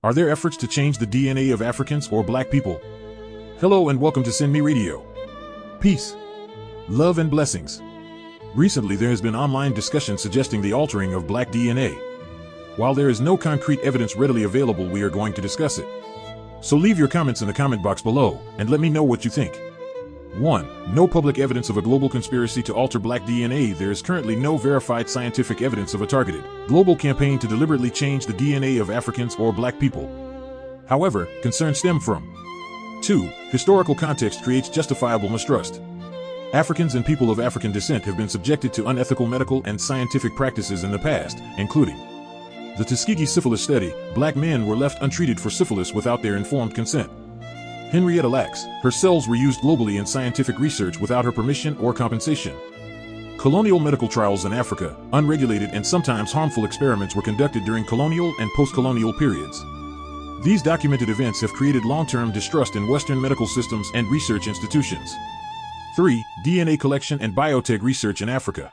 Are there efforts to change the DNA of Africans or Black people? Hello and welcome to SendMe Radio. Peace, love and blessings. Recently there has been online discussion suggesting the altering of Black DNA. While there is no concrete evidence readily available, we are going to discuss it. So leave your comments in the comment box below and let me know what you think. 1. No public evidence of a global conspiracy to alter Black DNA. There is currently no verified scientific evidence of a targeted, global campaign to deliberately change the DNA of Africans or Black people. However, concerns stem from 2. Historical context creates justifiable mistrust. Africans and people of African descent have been subjected to unethical medical and scientific practices in the past, including the Tuskegee syphilis study. Black men were left untreated for syphilis without their informed consent. Henrietta Lacks, her cells were used globally in scientific research without her permission or compensation. Colonial medical trials in Africa, unregulated and sometimes harmful experiments were conducted during colonial and post-colonial periods. These documented events have created long-term distrust in Western medical systems and research institutions. 3. DNA collection and biotech research in Africa.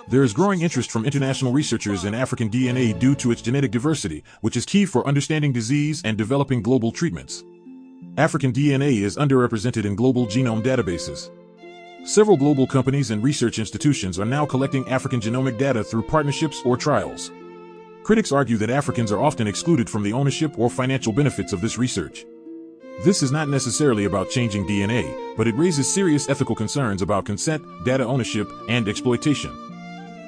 There is growing interest from international researchers in African DNA due to its genetic diversity, which is key for understanding disease and developing global treatments. African DNA is underrepresented in global genome databases. Several global companies and research institutions are now collecting African genomic data through partnerships or trials. Critics argue that Africans are often excluded from the ownership or financial benefits of this research. This is not necessarily about changing DNA, but it raises serious ethical concerns about consent, data ownership, and exploitation.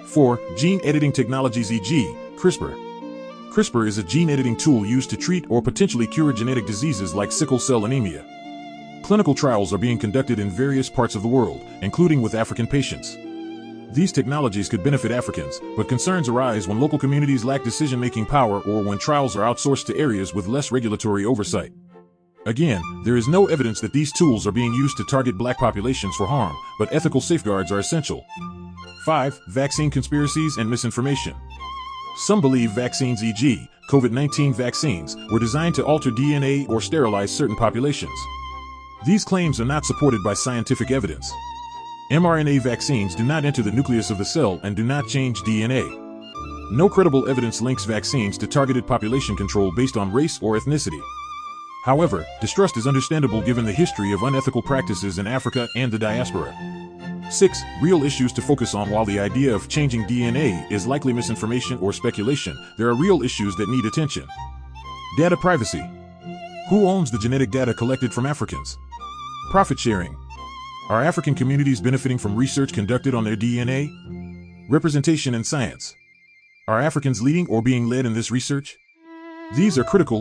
4. Gene editing technologies, e.g., CRISPR. CRISPR is a gene editing tool used to treat or potentially cure genetic diseases like sickle cell anemia. Clinical trials are being conducted in various parts of the world, including with African patients. These technologies could benefit Africans, but concerns arise when local communities lack decision-making power or when trials are outsourced to areas with less regulatory oversight. Again, there is no evidence that these tools are being used to target Black populations for harm, but ethical safeguards are essential. 5. Vaccine conspiracies and misinformation. Some believe vaccines, e.g., COVID-19 vaccines, were designed to alter DNA or sterilize certain populations. These claims are not supported by scientific evidence. mRNA vaccines do not enter the nucleus of the cell and do not change DNA. No credible evidence links vaccines to targeted population control based on race or ethnicity. However, distrust is understandable given the history of unethical practices in Africa and the diaspora. 6. Real issues to focus on. While the idea of changing DNA is likely misinformation or speculation, there are real issues that need attention. Data privacy. Who owns the genetic data collected from Africans? Profit sharing. Are African communities benefiting from research conducted on their DNA? Representation in science. Are Africans leading or being led in this research? These are critical